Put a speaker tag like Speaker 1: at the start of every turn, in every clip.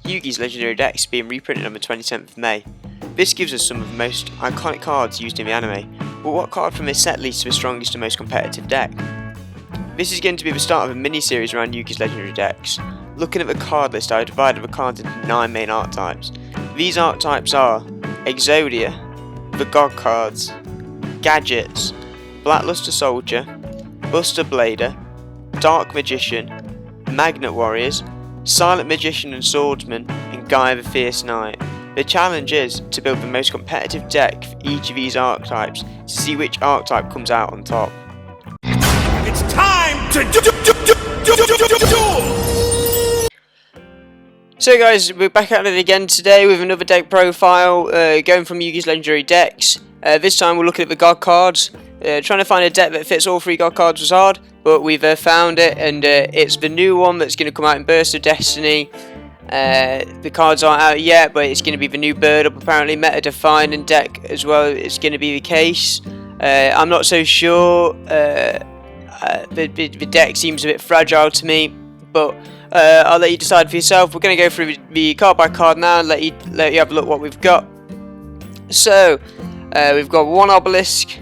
Speaker 1: Yugi's legendary decks being reprinted on the 27th of May. This gives us some of the most iconic cards used in the anime, but what card from this set leads to the strongest and most competitive deck? This is going to be the start of a mini-series around Yugi's legendary decks. Looking at the card list, I divided the cards into 9 main archetypes. These archetypes are Exodia, the God cards, Gadgets, Blackluster Soldier, Buster Blader, Dark Magician, Magnet Warriors, Silent Magician and Swordsman, and Guy the Fierce Knight. The challenge is to build the most competitive deck for each of these archetypes to see which archetype comes out on top.
Speaker 2: It's time to do.
Speaker 1: So guys, we're back at it again today with another deck profile, going from Yugi's legendary decks. This time we're looking at the God cards. Trying to find a deck that fits all 3 God cards was hard, but we've found it, and it's the new one that's going to come out in Burst of Destiny. The cards aren't out yet, but it's going to be the new bird up, apparently meta-defining deck as well. It's going to be the case. I'm not so sure. The deck seems a bit fragile to me, but I'll let you decide for yourself. We're going to go through the card by card now and let you have a look what we've got. So we've got 1 Obelisk,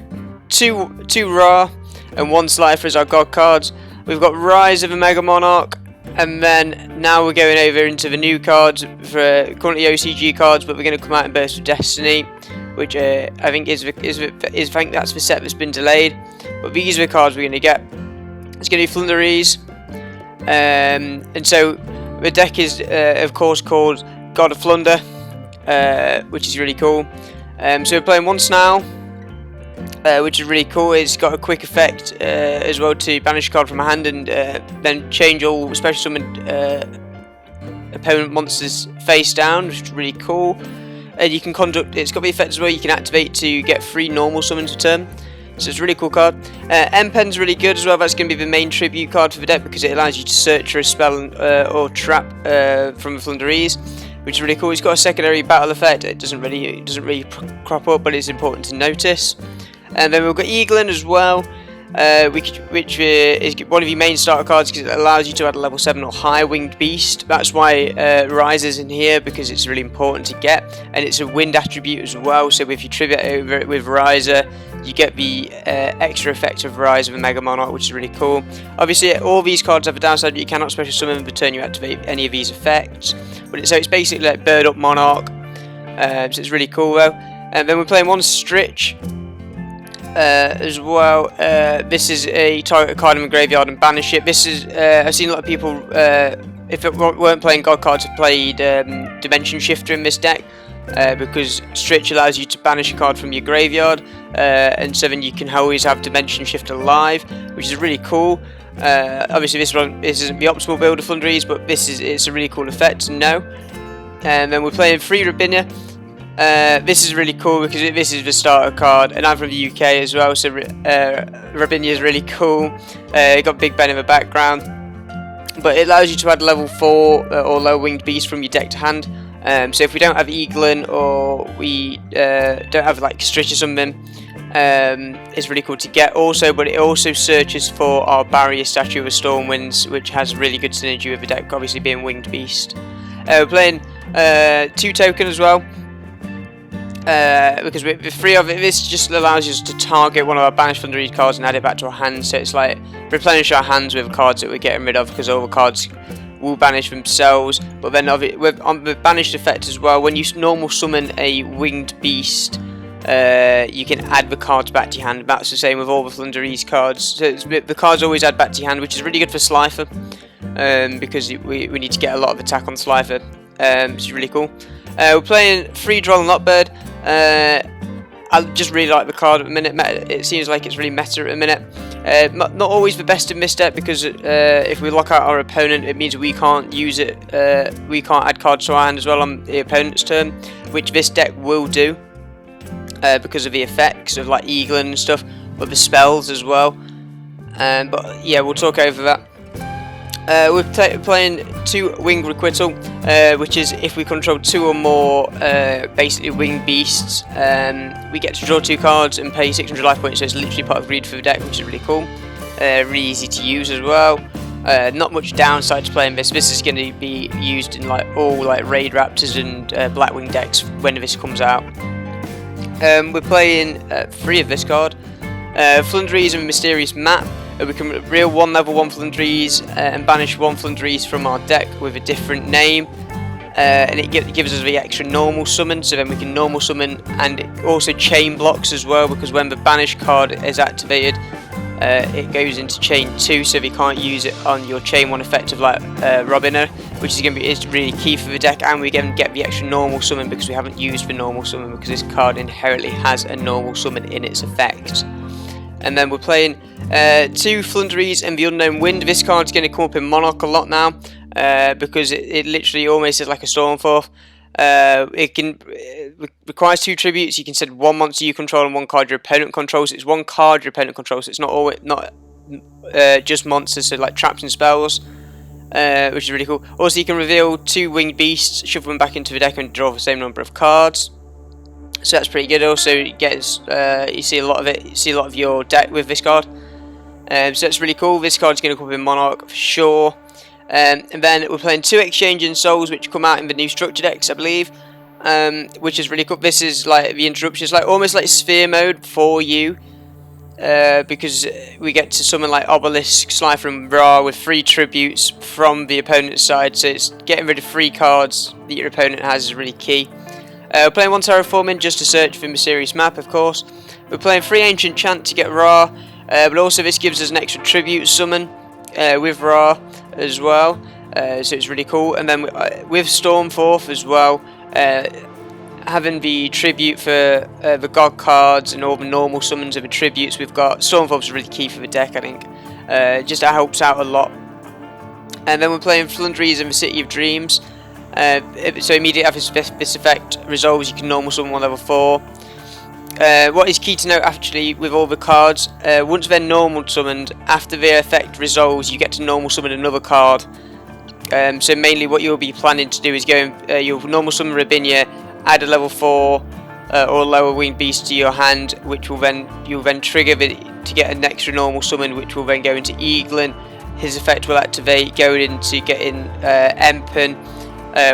Speaker 1: 2 Ra, and 1 Slifer as our God cards. We've got Rise of the Mega Monarch, and then now we're going over into the new cards for currently OCG cards, but we're going to come out in Burst of Destiny, which I think I think that's the set that's been delayed. But these are the cards we're going to get. It's going to be Flundereeze, and so the deck is of course called God of Flunder, which is really cool. So we're playing 1 Snarl, which is really cool. It's got a quick effect as well to banish a card from a hand and then change all special summoned opponent monsters face down, which is really cool. You can conduct. It's got the effect as well. You can activate to get 3 normal summons a turn. So it's a really cool card. M-Pen's really good as well. That's going to be the main tribute card for the deck because it allows you to search for a spell or trap from the Flundereeze, which is really cool. It's got a secondary battle effect. It doesn't really crop up, but it's important to notice. And then we've got Eaglin as well, which is one of your main starter cards because it allows you to add a level 7 or higher winged beast. That's why Rise is in here, because it's really important to get, and it's a wind attribute as well. So if you tribute over it with Riser, you get the extra effect of Rise of a Mega Monarch, which is really cool. Obviously, all these cards have a downside, but you cannot special summon the turn you activate any of these effects. So it's basically like Bird Up Monarch, so it's really cool though. And then we're playing 1 Stritch as well. This is a target card in the graveyard and banish it. This is I've seen a lot of people, if it weren't playing God cards, have played Dimension Shifter in this deck. Because Stritch allows you to banish a card from your graveyard, and so then you can always have Dimension Shifter live, which is really cool. Obviously this isn't the optimal build of Flundereeze, but it's a really cool effect to know. And then we're playing 3 Rabinia. This is really cool because this is the starter card, and I'm from the UK as well, so Rabinia is really cool. It got Big Ben in the background, but it allows you to add level 4 or low winged beast from your deck to hand. So if we don't have Eaglin or we don't have like Stritch or something, it's really cool to get also, but it also searches for our barrier statue of Stormwinds, which has really good synergy with the deck, obviously being winged beast. We're playing 2 token as well, because with 3 of it, this just allows us to target one of our banished Flundereeze cards and add it back to our hand, so it's like replenish our hands with cards that we're getting rid of, because all the cards will banish themselves. But then on the banished effect as well, when you normal summon a winged beast, you can add the cards back to your hand. That's the same with all the Flundereeze cards, so the cards always add back to your hand, which is really good for Slifer, because we need to get a lot of attack on Slifer, which is really cool. We're playing 3 Droll and Lockbird. I just really like the card at the minute. It seems like it's really meta at the minute. Not always the best in this deck, because if we lock out our opponent, it means we can't use it. We can't add cards to our hand as well on the opponent's turn, which this deck will do because of the effects of like Eaglin and stuff, but the spells as well. But yeah, we'll talk over that. We're playing 2 Winged Requital, which is if we control 2 or more basically winged beasts, we get to draw 2 cards and pay 600 life points, so it's literally part of greed for the deck, which is really cool. Really easy to use as well. Not much downside to playing this. This is going to be used in like all like Raid Raptors and Blackwing decks when this comes out. We're playing 3 of this card. Flundereeze and Mysterious Map. We can reel 1 level 1 Flundereeze and banish 1 Flundereeze from our deck with a different name. And it gives us the extra normal summon, so then we can normal summon, and it also chain blocks as well, because when the banish card is activated, it goes into chain 2, so if you can't use it on your chain 1 effect of like Robiner, which is going to be really key for the deck. And we can get the extra normal summon because we haven't used the normal summon, because this card inherently has a normal summon in its effect. And then we're playing 2 Flundereeze and the Unknown Wind. This card's going to come up in Monarch a lot now, because it literally almost is like a Stormforth. It requires 2 tributes. You can send 1 monster you control and 1 card your opponent controls. It's 1 card your opponent controls. So it's not just monsters, so like traps and spells, which is really cool. Also, you can reveal 2 winged beasts, shuffle them back into the deck, and draw the same number of cards. So that's pretty good. Also, it gets you see a lot of it. You see a lot of your deck with this card. So that's really cool. This card's going to come up in Monarch for sure. And then we're playing 2 Exchanging Souls, which come out in the new structure decks, I believe, which is really cool. This is like the interruptions, like almost like Sphere mode for you, because we get to summon like Obelisk, Slifer, and Ra with 3 tributes from the opponent's side. So it's getting rid of 3 cards that your opponent has is really key. We're playing 1 Terraforming just to search for Mysterious Map, of course. We're playing 3 Ancient Chant to get Ra, but also this gives us an extra tribute summon with Ra as well, so it's really cool. And then with Stormforth as well, having the tribute for the god cards and all the normal summons of the tributes we've got, Stormforth's really key for the deck, I think. Just that helps out a lot. And then we're playing Flundereeze and the City of Dreams. So immediately after this effect resolves, you can normal summon 1 level 4. What is key to note actually with all the cards, once they're normal summoned, after the effect resolves, you get to normal summon another card. So mainly what you'll be planning to do is go you'll normal summon Rabinia, add a level 4 or lower winged beast to your hand, which will then you'll then trigger to get an extra normal summon, which will then go into Eaglin. His effect will activate, going into getting Empen,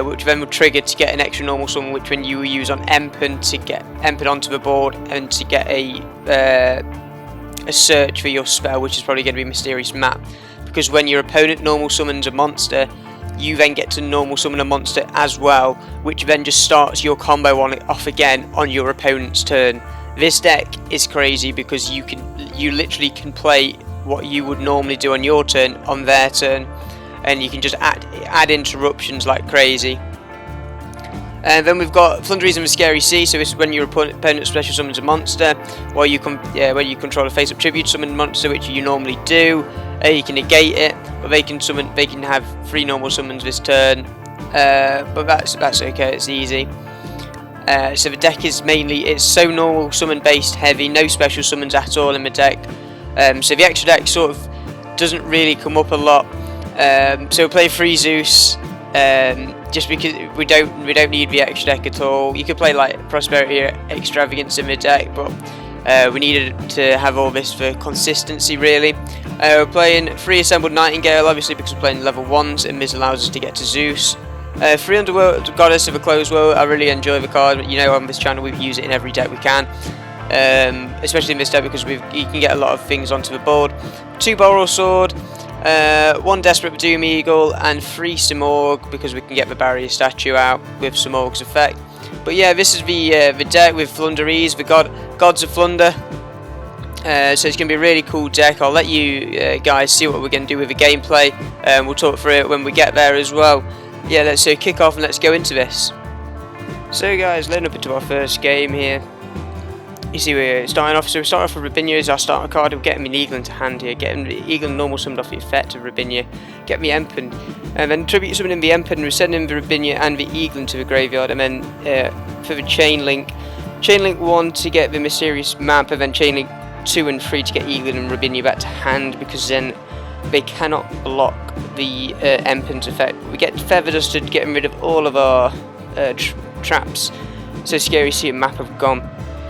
Speaker 1: which then will trigger to get an extra normal summon, which when you will use on Empen to get Empen onto the board and to get a search for your spell, which is probably going to be Mysterious Map, because when your opponent normal summons a monster, you then get to normal summon a monster as well, which then just starts your combo on it off again on your opponent's turn. This deck is crazy because you literally can play what you would normally do on your turn on their turn, and you can just add interruptions like crazy. And then we've got Flundereeze and the Scary Sea. So this is when your opponent special summons a monster, while you when you control a face-up tribute summon monster, which you normally do. You can negate it, but they can have 3 normal summons this turn. But that's okay. It's easy. So the deck is it's so normal summon based heavy, no special summons at all in the deck. So the extra deck sort of doesn't really come up a lot. So we'll play 3 Zeus, just because we don't need the extra deck at all. You could play like Prosperity or Extravagance in the deck, but we needed to have all this for consistency really. We're playing 3 Assembled Nightingale, obviously because we're playing level 1s, and this allows us to get to Zeus. 3 Underworld Goddess of a Closed World. I really enjoy the card. You know, on this channel we use it in every deck we can, especially in this deck because you can get a lot of things onto the board. 2 Boral Sword, 1 Desperate Doom Eagle, and 3 Simorg because we can get the Barrier Statue out with Simorg's effect. But yeah, this is the deck with Flundereeze, the Gods of Flunder. So it's going to be a really cool deck. I'll let you guys see what we're going to do with the gameplay, and we'll talk through it when we get there as well. Yeah, let's kick off and let's go into this. So guys, leading up into our first game here. You see we're starting off, so we start off with Rabinia as our starter card. We'll get him in Eaglin to hand here, get him the Eaglin normal summoned off the effect of Rabinia, get me Empen, and then tribute summoning the Empen, we're sending the Rabinia and the Eaglin to the graveyard, and then for the Chain Link 1 to get the Mysterious Map, and then Chain Link 2 and 3 to get Eaglin and Rabinia back to hand, because then they cannot block the Empen's effect. We get Feather Dusted, getting rid of all of our traps, so Scary Sea and Map have gone.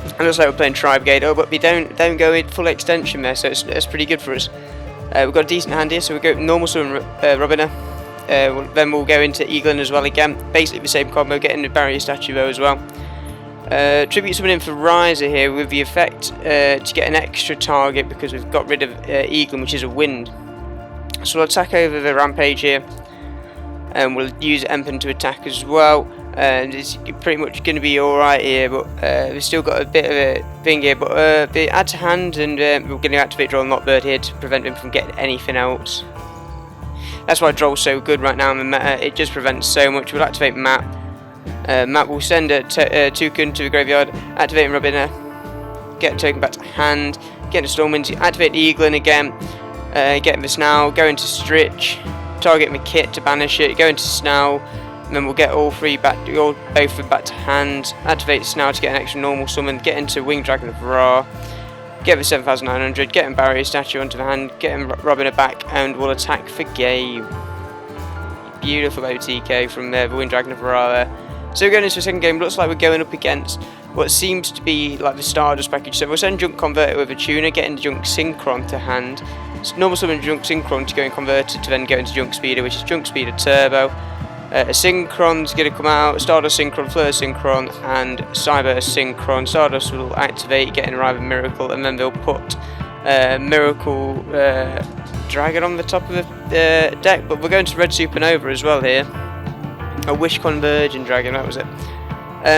Speaker 1: And looks like we're playing Tribe Gate, but we don't go in full extension there, so it's pretty good for us. We've got a decent hand here, so we'll go normal summon Robina. Then we'll go into Eaglin as well again. Basically the same combo, getting the barrier statue though as well. Tribute summon in for Riser here with the effect to get an extra target because we've got rid of Eaglin, which is a wind. So we'll attack over the rampage here, and we'll use Empen to attack as well. And it's pretty much going to be alright here, but we've still got a bit of a thing here. But the add to hand, and we're going to activate Droll Knockbird here to prevent him from getting anything else. That's why Droll's so good right now in the meta, it just prevents so much. We'll activate Map. Map will send a token to the graveyard, activating Robina, get a token back to hand, get a Stormwind, activate the Eaglin again, get the Snarl, go into Stritch, target my kit to banish it, go into Snarl, and then we'll get all three back, both of them back to hand, activate Snarl to get an extra normal summon, get into Winged Dragon of Ra, get the 7900, get him Barrier Statue onto the hand, get him Robina back, and we'll attack for game. Beautiful OTK from the Winged Dragon of Ra there. So we're going into a second game. Looks like we're going up against what seems to be like the Stardust package. So we'll send Junk Converter with a tuner, getting Junk Synchron to hand. It's normal summon Junk Synchron to go and converted to then go into Junk Speeder, which is Junk Speeder Turbo. A Synchron's going to come out, Stardust Synchron, Fleur Synchron, and Cyber Synchron. Stardust will activate, getting Arrive and Miracle, and then they'll put Miracle Dragon on the top of the deck. But we're going to Red Supernova as well here. A Wish Converging Dragon, that was it.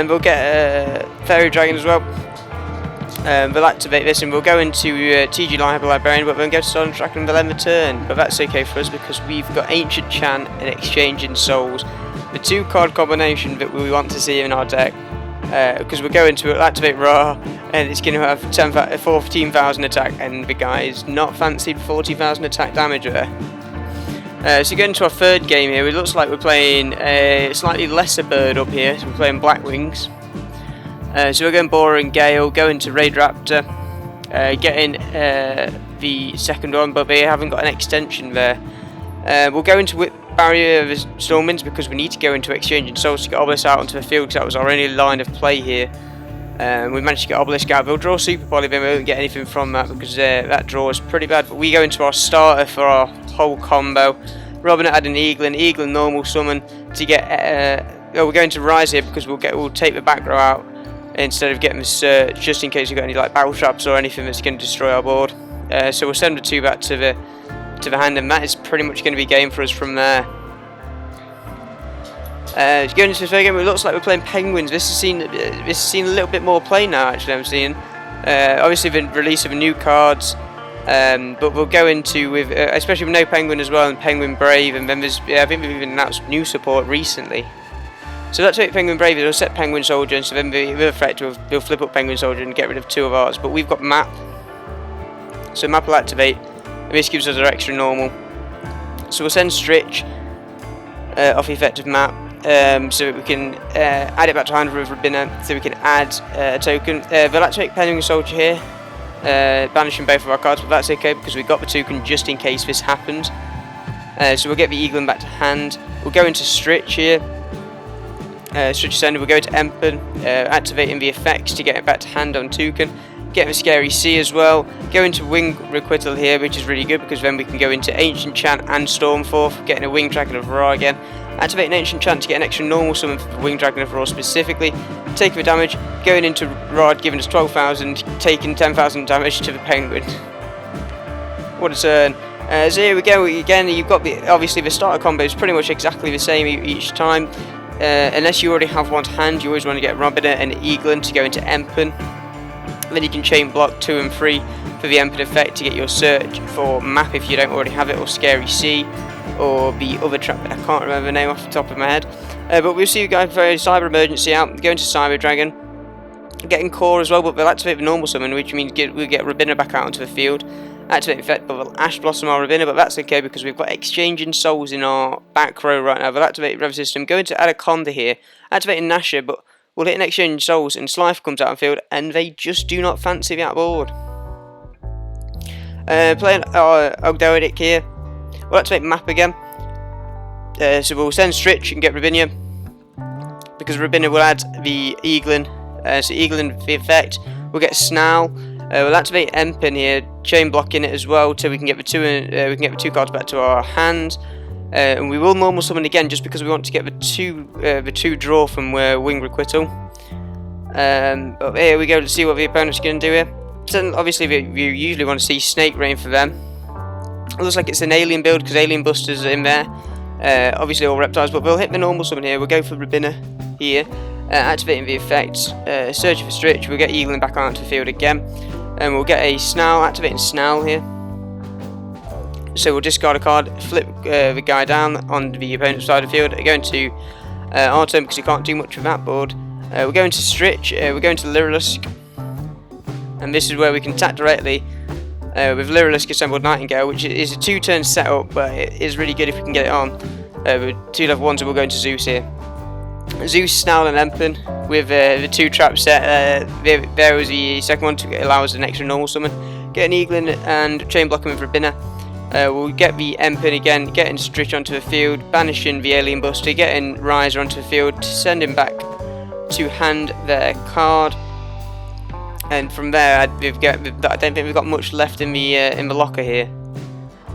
Speaker 1: We'll get a Fairy Dragon as well. We'll activate this and we'll go into TG Hyper Librarian, but then go to Stardust Dragon and they'll end the turn. But that's okay for us because we've got Ancient Chant and Exchanging Souls, the two card combination that we want to see in our deck. Because we're going to activate Ra, and it's going to have 14,000 attack, and the guy is not fancied 40,000 attack damage there. So going into our third game here, it looks like we're playing a slightly lesser bird up here. So we're playing Blackwings. So we're going Boar and Gale, going to Raid Raptor, getting the second one, but they haven't got an extension there. We'll go into Whip Barrier of Stormwinds because we need to go into Exchanging Souls to get Obelisk out onto the field because that was our only line of play here. We managed to get Obelisk out. We'll draw Super Poly, but we won't get anything from that because that draw is pretty bad. But we go into our starter for our whole combo. Robina add an Eaglin normal summon to get. We're going to Rise here because we'll take the back row out instead of getting the Search, just in case we've got any like battle traps or anything that's going to destroy our board. So we'll send the two back to the hand, and that is pretty much going to be game for us from there. Going into the third game, it looks like we're playing Penguins. This has seen a little bit more play now. Actually, I'm seeing. Obviously, the release of new cards, but we'll go into with especially with no Penguin as well, and Penguin Brave, and then there's I think we've even announced new support recently. So let's take Penguin Brave. It'll set Penguin Soldier, and so then the other threat will flip up Penguin Soldier and get rid of two of ours. But we've got Map, so Map will activate, and this gives us our extra normal. So we'll send Stritch off the effect of Map. So we can add it back to hand with Rabina, so we can add a token. We'll activate Penguin Soldier here, banishing both of our cards, but that's okay because we got the token just in case this happens. So we'll get the Eaglin back to hand. We'll go into Stritch here. Stritch Sender, we'll go to Empen, activating the effects to get it back to hand on token. Get the Scary Sea as well. Go into Wing Requital here, which is really good because then we can go into Ancient Chant and Stormforth, getting a Winged Dragon of Ra again. Activate an Ancient Chant to get an extra normal summon for the Winged Dragon of Ra specifically. Taking the damage, going into Rod, giving us 12,000, taking 10,000 damage to the Penguin. What a turn. So here we go again. You've got obviously the starter combo is pretty much exactly the same each time. Unless you already have one to hand, you always want to get Robina and Eaglin to go into Empen. Then you can chain block 2 and 3 for the Empen effect to get your search for Map if you don't already have it, or Scary Sea, or the other trap that I can't remember the name off the top of my head. But we'll see you guys for Cyber Emergency out, going to Cyber Dragon, getting Core as well, but we'll activate the normal summon, which means we'll get Rabina back out onto the field. Activate the effect, but we'll Ash Blossom our Rabina, but that's okay because we've got Exchanging Souls in our back row right now. We'll activate Rev System, go into Anaconda here, activating Nasha, but we'll hit an Exchanging Souls and Slife comes out on field, and they just do not fancy that board. Playing Ogdoadic here, we'll activate Map again. So we'll send Stritch and get Rabinia, because Rabina will add the Eaglin. So Eaglin for the effect, we'll get Snarl. We'll activate Empen here chain blocking it as well, so we can get the two cards back to our hand. And we will normal summon again, just because we want to get the two draw from Wing Requital. But here we go to see what the opponent's going to do here. So obviously, you usually want to see Snake Rain for them. It looks like it's an alien build because Alien Busters are in there. Obviously all reptiles, but we'll hit the normal summon here. We'll go for Rabina here, activating the effect, searching for Stritch. We'll get Eagling back onto the field again, and we'll get a Snarl, activating Snarl here. So we'll discard a card, flip the guy down on the opponent's side of the field, go into our turn because he can't do much with that board. We'll go into Stritch, we'll go into Lyrilusk, and this is where we can attack directly with Lyrilusk Assembled Nightingale, which is a 2-turn setup, but it is really good if we can get it on. With 2 level 1s, so we'll go into Zeus here. Zeus, Snarl and Empen with the 2 trap set. There was the second one to allow us an extra normal summon. Get an Eagling and chain blocking with Rabina. We'll get the Empen again, getting Stritch onto the field, banishing the Alien Buster, getting Riser onto the field, send him back to hand their card. And from there, I don't think we've got much left in the locker here.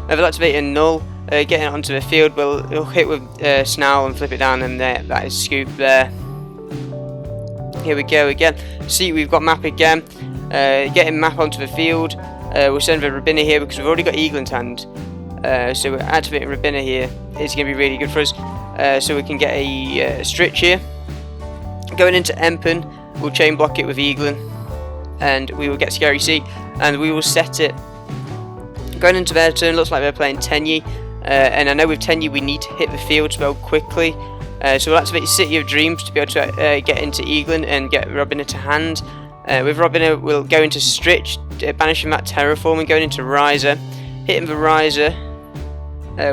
Speaker 1: We'll activate a Null, getting it onto the field. We'll hit with Snarl and flip it down, and there, that is Scoop there. Here we go again. See, we've got Map again. Getting Map onto the field. We'll send the Rabina here because we've already got Eagle's hand. So we're activating Rabina here. It's going to be really good for us. So we can get a Stritch here. Going into Empen, we'll chain block it with Eagling, and we will get Scary Sea, and we will set it. Going into their turn, looks like they're playing Tenyi, and I know with Tenyi we need to hit the field spell quickly, so we'll activate City of Dreams to be able to get into Eagling and get Robina to hand. With Robina, we'll go into Stritch, banishing that Terraforming, going into Riser, hitting the Riser,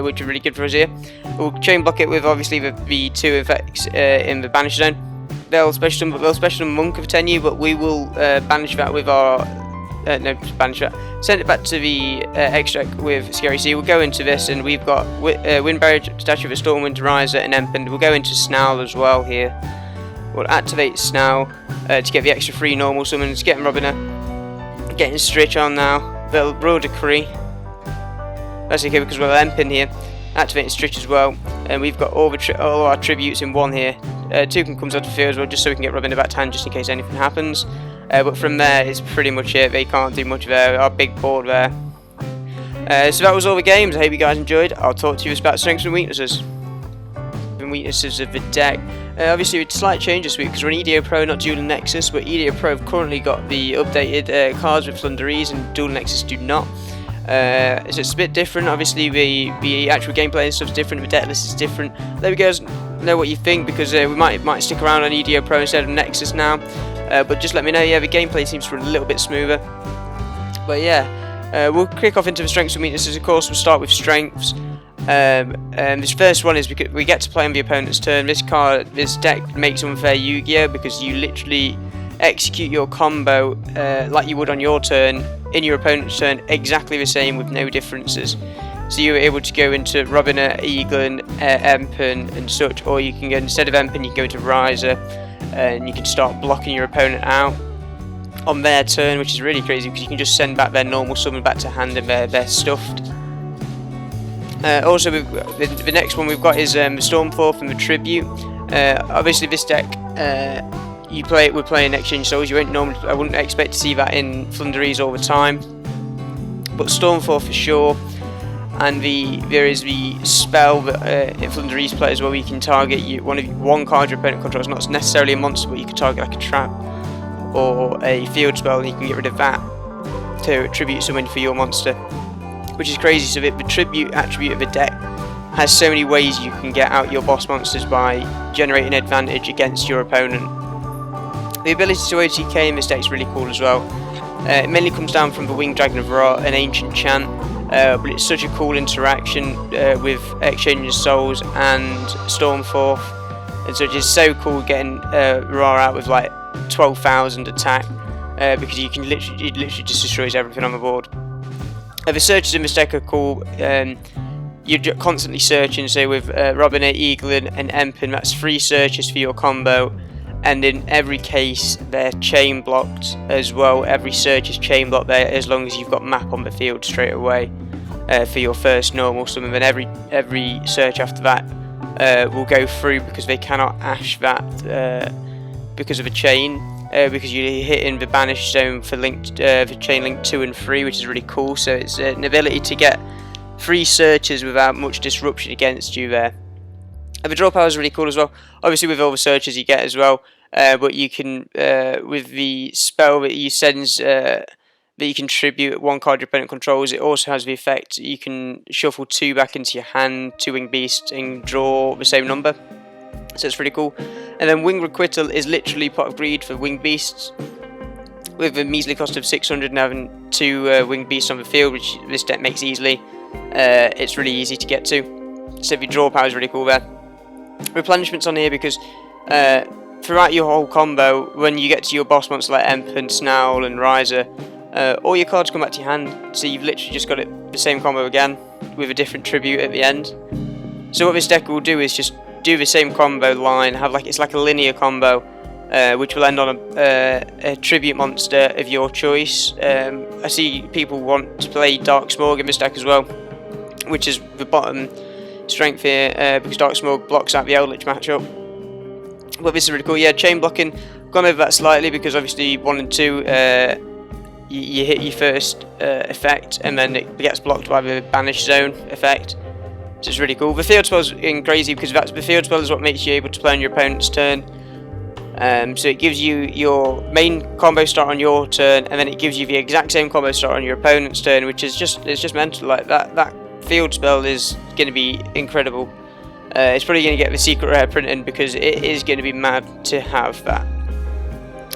Speaker 1: which is really good for us here. We'll chain block it with obviously the 2 effects in the banish zone. They'll special summon Monk of Tenyi, but we will banish that with our banish that. Send it back to the extract with Scary Sea. We'll go into this, and we've got Wind Barrier, Statue of a Stormwind, Riser, and Empen. We'll go into Snarl as well here. We'll activate Snarl to get the extra 3 normal summons. Getting Robina, getting Stritch on now. They'll Royal Decree. That's okay because we'll Empen here. Activating Stritch as well, and we've got all our tributes in one here. 2 comes out of the field as well, just so we can get Robin back to hand just in case anything happens. But from there, it's pretty much it. They can't do much there. Our big board there. So that was all the games. I hope you guys enjoyed. I'll talk to you about strengths and weaknesses. And weaknesses of the deck. Obviously, it's a slight change this week because we're in EDO Pro, not Dual Nexus. But EDO Pro have currently got the updated cards with Flundereeze, and Dual Nexus do not. So it's a bit different. Obviously the actual gameplay and stuff is different, the deck list is different. Let me guys know what you think, because we might stick around on EDO Pro instead of Nexus now, but just let me know. Yeah, the gameplay seems to run a little bit smoother, but yeah, we'll kick off into the strengths and weaknesses. Of course, we'll start with strengths. And this first one is because we get to play on the opponent's turn. This deck makes unfair Yu-Gi-Oh! Because you literally execute your combo like you would on your turn in your opponent's turn, exactly the same with no differences. So you're able to go into Robina, Eaglen, Empen and such, or you can go, instead of Empen, you can go into Riser and you can start blocking your opponent out on their turn, which is really crazy because you can just send back their normal summon back to hand and they're stuffed. Also, the next one we've got is the Stormforth and the Tribute. Obviously this deck, we're playing Exchange Souls. I wouldn't expect to see that in Flundereeze all the time, but Stormforth for sure. And there is the spell that Flundereeze plays where you can target one card your opponent controls. Not necessarily a monster, but you can target like a trap or a field spell, and you can get rid of that to tribute someone for your monster, which is crazy. So the tribute attribute of the deck has so many ways you can get out your boss monsters by generating advantage against your opponent. The ability to OTK in this deck is really cool as well. It mainly comes down from the Winged Dragon of Ra, an ancient chant, but it's such a cool interaction with Exchanging Souls and Stormforth, and so it's just so cool getting Ra out with like 12,000 attack, because it literally just destroys everything on the board. The searches in this deck are cool. You're constantly searching, so with Robin, Eaglin and Empen, that's 3 searches for your combo. and in every case they're chain blocked as well. Every search is chain blocked there as long as you've got map on the field straight away for your first normal summon. Then every search after that will go through because they cannot ash that because of a chain, because you're hitting the banish zone for chain link 2 and 3, which is really cool. So it's an ability to get 3 searches without much disruption against you there. And the draw power is really cool as well, obviously with all the searches you get as well, but you can, with the spell that you sends, that you can tribute 1 card your opponent controls, it also has the effect you can shuffle 2 back into your hand, 2 winged beasts, and draw the same number. So it's pretty cool. And then Winged Requital is literally Pot of Greed for winged beasts, with a measly cost of 600 and having 2 winged beasts on the field, which this deck makes easily. It's really easy to get to. So the draw power is really cool there. Replenishment's on here because throughout your whole combo, when you get to your boss monsters like Emp and Snowl and Riser, all your cards come back to your hand, so you've literally just got the same combo again with a different tribute at the end. So what this deck will do is just do the same combo line, it's like a linear combo, which will end on a tribute monster of your choice. I see people want to play Dark Smorg in this deck as well, which is the bottom strength here, because Dark Smorg blocks out the Eldritch matchup. But this is really cool. Yeah, chain blocking, gone over that slightly because obviously 1 and 2 you hit your first effect and then it gets blocked by the banish zone effect. So it's really cool. The field spell's crazy because the field spell is what makes you able to play on your opponent's turn. So it gives you your main combo start on your turn, and then it gives you the exact same combo start on your opponent's turn, which is just mental. Like that field spell is going to be incredible. It's probably going to get the secret rare printed because it is going to be mad to have that.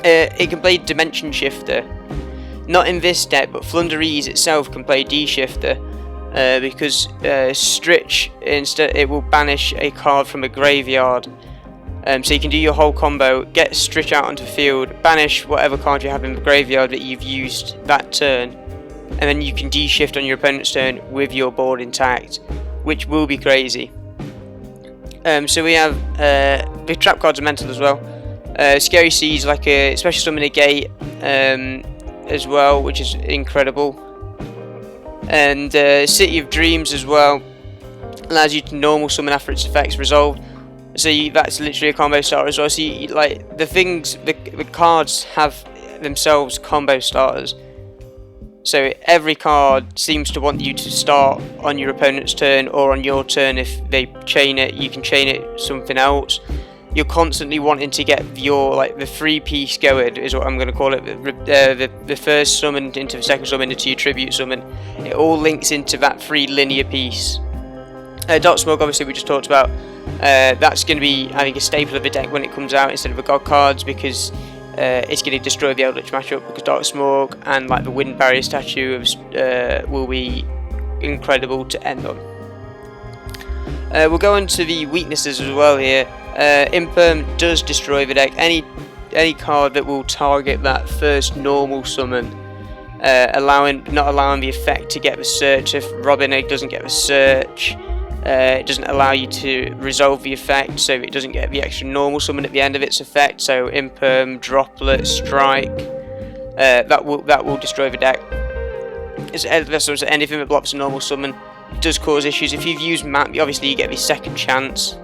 Speaker 1: It can play Dimension Shifter. Not in this deck, but Flundereeze itself can play D-Shifter. Because Stritch, instead, it will banish a card from a graveyard. So you can do your whole combo, get Stritch out onto the field, banish whatever card you have in the graveyard that you've used that turn, and then you can D-shift on your opponent's turn with your board intact, which will be crazy. So we have the trap cards are mental as well. Scary Seas, like a special summon negate as well, which is incredible. And City of Dreams as well allows you to normal summon after its effects resolved. So that's literally a combo starter as well. So like the cards have themselves combo starters. So every card seems to want you to start on your opponent's turn or on your turn. If they chain it, you can chain it something else. You're constantly wanting to get your the 3-piece going, is what I'm going to call it. The first summon into the second summon into your tribute summon. It all links into that 3 linear piece. Dark Smoke, obviously, we just talked about. That's going to be, I think, a staple of the deck when it comes out instead of the God cards, because it's going to destroy the Eldritch matchup. Because Dark Smoke and the Wind Barrier statue will be incredible to end on. We'll go into the weaknesses as well here. Imperm does destroy the deck. Any card that will target that first normal summon, not allowing the effect to get the search. If Robin Egg doesn't get the search, it doesn't allow you to resolve the effect, so it doesn't get the extra normal summon at the end of its effect. So Imperm, Droplet, Strike, that will destroy the deck. Anything that blocks a normal summon does cause issues. If you've used Map, obviously you get the second chance.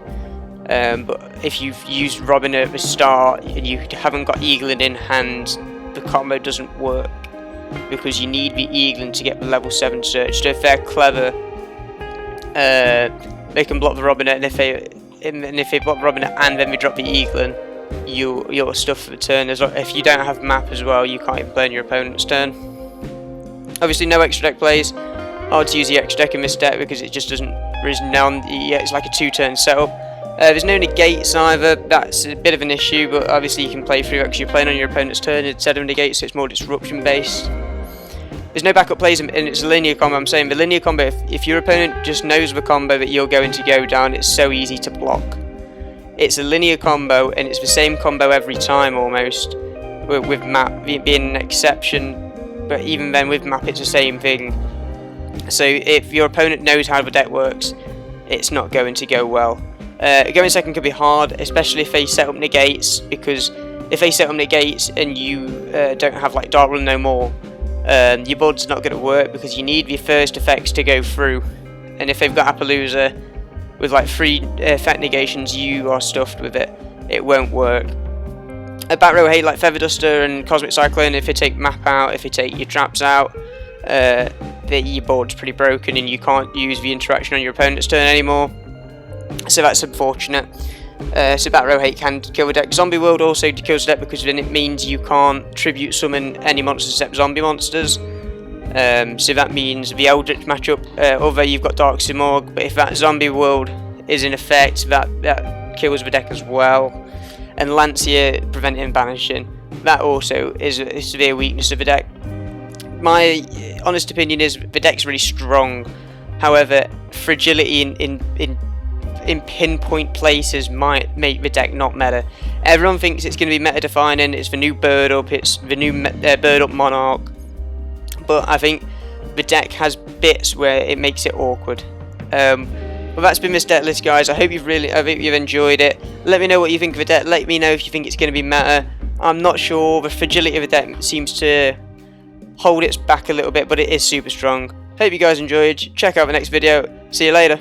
Speaker 1: But if you've used Robin at the start and you haven't got Eagling in hand, the combo doesn't work because you need the Eagling to get the level 7 search. So if they're clever, they can block the Robin, and if they block the Robin and then they drop the Eagling, you're stuffed for the turn. If you don't have Map as well, you can't even play on your opponent's turn. Obviously, no extra deck plays. Hard to use the extra deck in this deck because it just doesn't. It's like a 2-turn setup. There's no negates either. That's a bit of an issue, but obviously you can play through it because you're playing on your opponent's turn instead of negates, so it's more disruption based. There's no backup plays, and it's a linear combo. I'm saying the linear combo, if your opponent just knows the combo that you're going to go down, it's so easy to block. It's a linear combo, and it's the same combo every time almost, with Map being an exception, but even then with Map it's the same thing. So if your opponent knows how the deck works, it's not going to go well. Going second could be hard, especially if they set up negates, because if they set up negates and you don't have like Dark Run no more, your board's not going to work because you need your first effects to go through. And if they've got Appaloosa with like 3 effect negations, you are stuffed with it. It won't work. A back row hate like Feather Duster and Cosmic Cyclone, if you take map out, if you take your traps out, your board's pretty broken and you can't use the interaction on your opponent's turn anymore. So that's unfortunate. So back row hate can kill the deck. Zombie World also kills the deck because then it means you can't tribute summon any monsters except zombie monsters. So that means the Eldritch matchup, although you've got Dark Simorgh, but if that Zombie World is in effect, that kills the deck as well. And Lancia preventing banishing, that also is a severe weakness of the deck. My honest opinion is the deck's really strong. However, fragility in pinpoint places might make the deck not meta. Everyone thinks it's going to be meta defining, it's the new bird up, it's the new bird up monarch, but I think the deck has bits where it makes it awkward. Well, that's been this deck list, guys. I hope you've enjoyed it. Let me know what you think of the deck. Let me know if you think it's going to be meta. I'm not sure. The fragility of the deck seems to hold it back a little bit, but it is super strong. Hope you guys enjoyed. Check out the next video. See you later.